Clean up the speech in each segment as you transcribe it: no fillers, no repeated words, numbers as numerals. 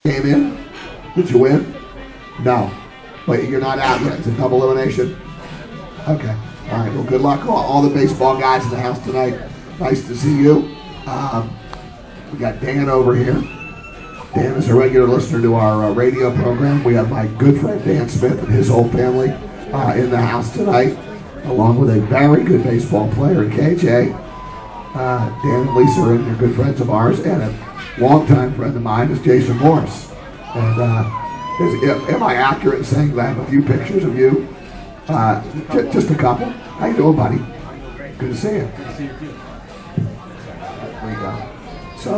Came in? Did you win? No. But you're not out yet. It's a double elimination? Okay. All right. Well, good luck. All the baseball guys in the house tonight. Nice to see you. We got Dan over here. Dan is a regular listener to our radio program. We have my good friend Dan Smith and his whole family in the house tonight, along with a very good baseball player, KJ. Dan and Lisa are good friends of ours, and a longtime friend of mine is Jason Morris. And am I accurate in saying that I have a few pictures of you? Just a couple. How you doing, buddy? Good to see you. Good to see you too. There you go. So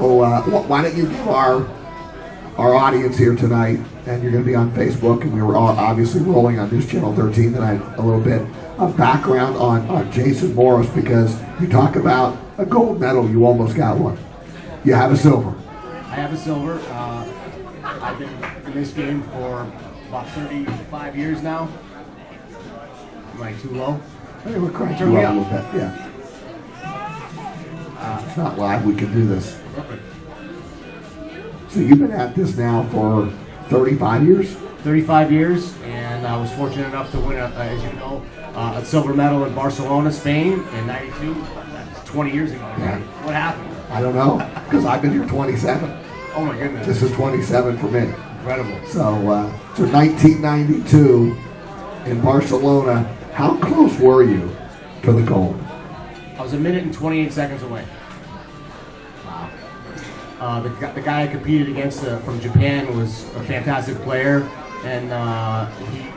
why don't you give our audience here tonight, and you're going to be on Facebook, and we were obviously rolling on News Channel 13 tonight a little bit, of background on Jason Morris, because you talk about a gold medal, you almost got one. You have a silver. I have a silver. I've been in this game for about 35 years now. Am I too low? Hey, we're cranking you up a little bit, yeah. It's not live, we can do this. Perfect. So you've been at this now for 35 years? 35 years, and I was fortunate enough to win, as you know, a silver medal in Barcelona, Spain in '92. That's 20 years ago. Yeah. What happened? I don't know, because I've been here 27. Oh my goodness. This is 27 for me. Incredible. So 1992 in Barcelona, how close were you to the gold? I was a minute and 28 seconds away. The guy I competed against from Japan was a fantastic player, and he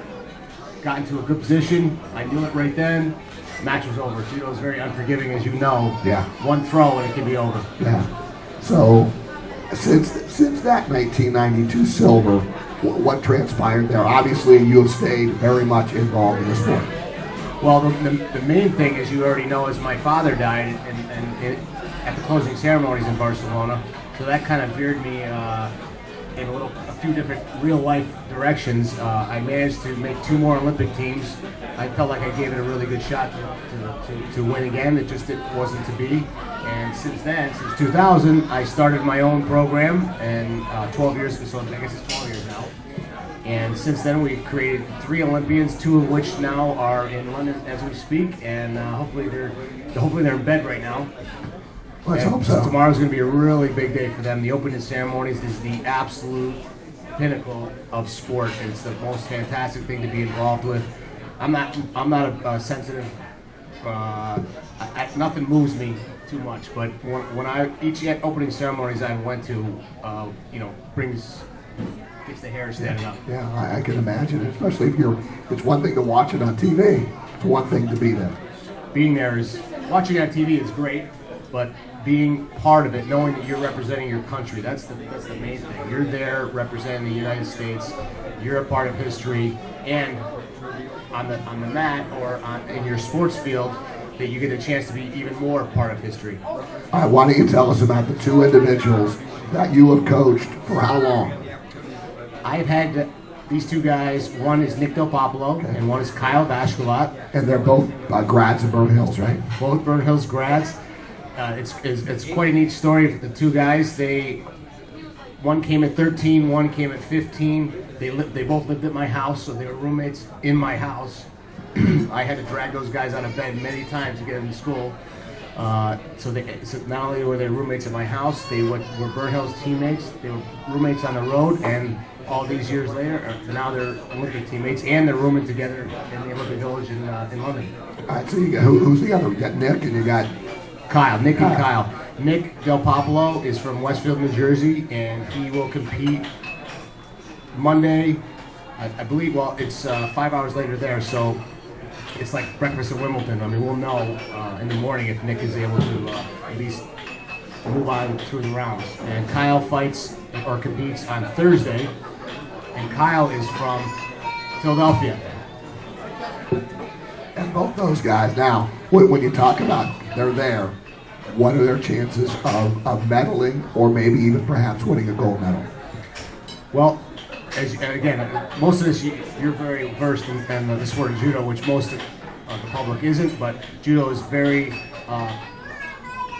got into a good position. I knew it right then. Match was over. Judo is very unforgiving, as you know. Yeah. One throw and it can be over. Yeah. So since that 1992 silver, what transpired there? Obviously, you have stayed very much involved in the sport. Well, the main thing, as you already know, is my father died at the closing ceremonies in Barcelona. So that kind of veered me in a few different real-life directions. I managed to make 2 more Olympic teams. I felt like I gave it a really good shot to win again. It wasn't to be. And since then, since 2000, I started my own program, and 12 years, so I guess it's 12 years now. And since then, we've created 3 Olympians, 2 of which now are in London as we speak, and hopefully they're in bed right now. Let's hope so. Tomorrow's going to be a really big day for them. The opening ceremonies is the absolute pinnacle of sport. It's the most fantastic thing to be involved with. I'm not a sensitive. Nothing moves me too much, but when each opening ceremonies I went to, gets the hair standing up. Yeah, I can imagine, especially if it's one thing to watch it on TV. It's one thing to be there. Being there watching on TV is great, but being part of it, knowing that you're representing your country, that's the main thing. You're there representing the United States. You're a part of history, and on the mat or in your sports field, that you get a chance to be even more part of history. All right, why don't you tell us about the 2 individuals that you have coached for how long? I've had these 2 guys. One is Nick Del Popolo, and one is Kyle Bashkalat. And they're both grads of Burn Hills, right? Both Burn Hills grads. It's quite a neat story for the 2 guys. One came at 13, one came at 15. They both lived at my house, so they were roommates in my house. I had to drag those guys out of bed many times to get them to school. So not only were they roommates at my house, they were Burn Hills teammates. They were roommates on the road, and all these years later, now they're Olympic teammates, and they're rooming together in the Olympic Village in London. All right, so you got who's the other? You got Nick, and you got Kyle. Nick and Kyle. Nick Del Popolo is from Westfield, New Jersey, and he will compete Monday. I believe. Well, it's 5 hours later there, so it's like breakfast at Wimbledon. I mean, we'll know in the morning if Nick is able to at least move on through the rounds. And Kyle fights or competes on Thursday, and Kyle is from Philadelphia. And both those guys, now, when you talk about they're there, what are their chances of medaling or maybe even perhaps winning a gold medal? Well, again, most of this, you're very versed in the sport of judo, which most of the public isn't, but judo is very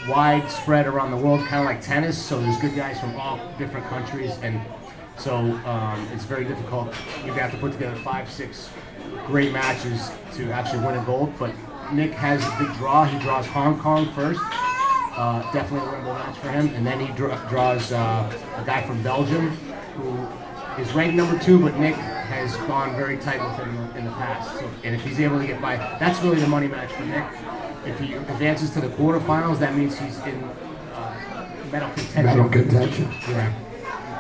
widespread around the world, kind of like tennis, so there's good guys from all different countries, and So it's very difficult. You have to put together 5-6 great matches to actually win a gold. But Nick has a big draw. He draws Hong Kong first. Definitely a winnable match for him. And then he draws a guy from Belgium who is ranked number 2, but Nick has gone very tight with him in the past. So, and if he's able to get by, that's really the money match for Nick. If he advances to the quarterfinals, that means he's in medal contention. Medal contention. Yeah.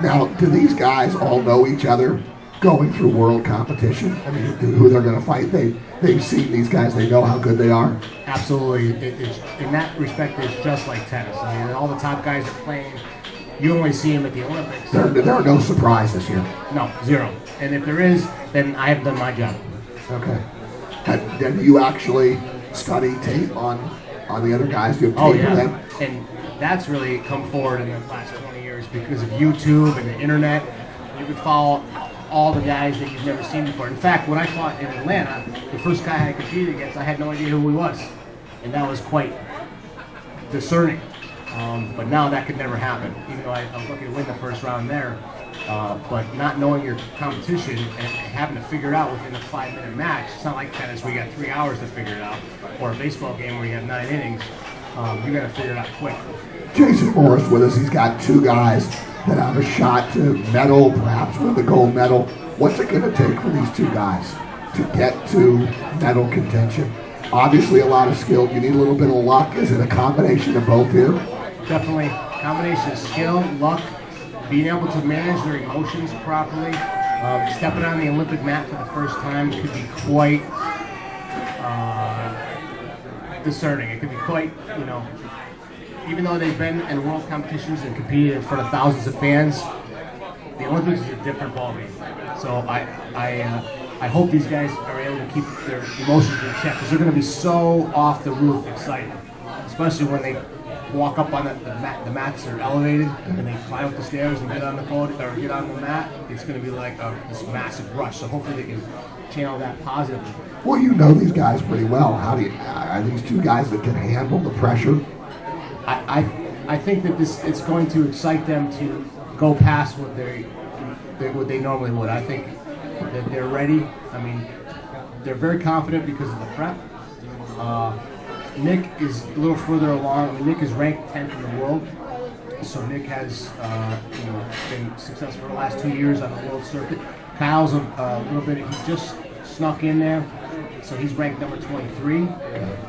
Now, do these guys all know each other going through world competition? I mean, who they're going to fight? They've seen these guys. They know how good they are. Absolutely. In that respect, it's just like tennis. I mean, all the top guys are playing. You only see them at the Olympics. There are no surprises here. No, zero. And if there is, then I haven't done my job. Okay. Then you actually study tape on the other guys? You have tape of them? And that's really come forward in the last 20 years because of YouTube and the internet. You can follow all the guys that you've never seen before. In fact, when I fought in Atlanta, the first guy I competed against, I had no idea who he was. And that was quite discerning. But now that could never happen. Even though I was lucky to win the first round there. But not knowing your competition and having to figure it out within a 5-minute match, it's not like tennis where you got 3 hours to figure it out, or a baseball game where you have 9 innings. You got to figure it out quick. Jason Morris with us. He's got 2 guys that have a shot to medal, perhaps win the gold medal. What's it going to take for these 2 guys to get to medal contention? Obviously, a lot of skill. You need a little bit of luck. Is it a combination of both here? Definitely. Combination of skill, luck, being able to manage their emotions properly. Stepping on the Olympic mat for the first time could be quite discerning. It could be quite, even though they've been in world competitions and competed in front of thousands of fans, the Olympics is a different ballgame. So I hope these guys are able to keep their emotions in check because they're going to be so off the roof excited, especially when they walk up on the mats are elevated and they climb up the stairs and get on the podium or get on the mat. It's going to be like this massive rush. So hopefully they can channel that positively. Well, you know these guys pretty well. Are these 2 guys that can handle the pressure? I think that it's going to excite them to go past what they normally would. I think that they're ready. I mean, they're very confident because of the prep. Nick is a little further along. Nick is ranked 10th in the world, so Nick has been successful for the last 2 years on the world circuit. Kyle's a little bit. He just snuck in there, so he's ranked number 23.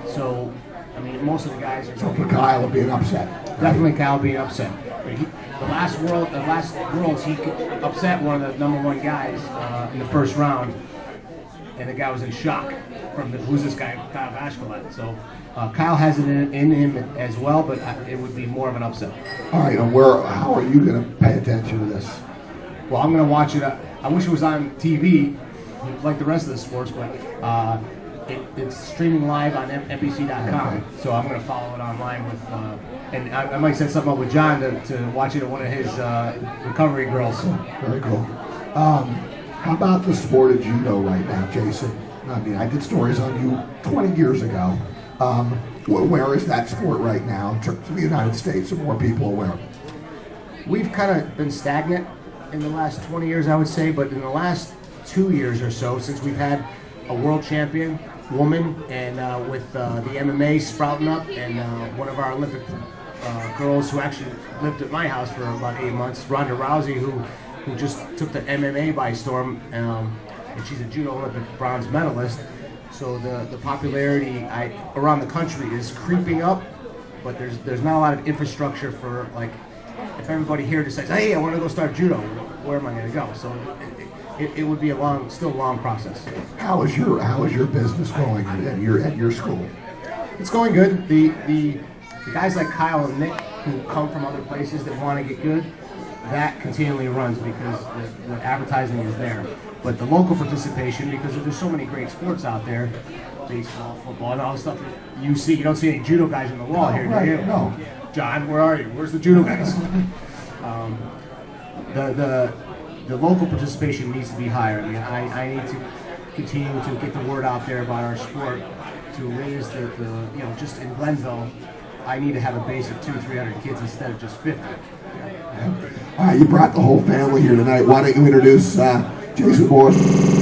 So I mean, most of the guys. So for Kyle, it'll be an upset. Definitely, Kyle will be an upset. But the last Worlds, he upset one of the number 1 guys in the first round, and the guy was in shock from who's this guy, Kyle Vashkolat. So Kyle has it in him as well, but it would be more of an upset. All right, and how are you going to pay attention to this? Well, I'm going to watch it. I wish it was on TV, like the rest of the sports, but it's streaming live on NBC.com. Okay. So I'm going to follow it online with, and I might set something up with John to watch it at one of his recovery girls. Very cool. How about the sport of judo right now, Jason? I mean, I did stories on you 20 years ago. Where is that sport right now in terms of the United States? Are more people aware? We've kind of been stagnant in the last 20 years, I would say, but in the last 2 years or so, since we've had a world champion woman and with the MMA sprouting up and one of our Olympic girls who actually lived at my house for about 8 months, Ronda Rousey, who just took the MMA by storm, and she's a judo Olympic bronze medalist. So the popularity around the country is creeping up, but there's not a lot of infrastructure for, like, if everybody here decides, hey, I want to go start judo, where am I going to go? So it would be still a long process. How is your business going at your school? It's going good. The guys like Kyle and Nick who come from other places that want to get good, that continually runs because the advertising is there. But the local participation, because there's so many great sports out there, baseball, football, and all the stuff that you don't see any judo guys on the wall here, do you? No. John, where are you? Where's the judo guys? The local participation needs to be higher. I mean, I need to continue to get the word out there about our sport to raise the just in Glenville, I need to have a base of 200-300 kids instead of just 50. You brought the whole family here tonight. Why don't you introduce Jason Morris?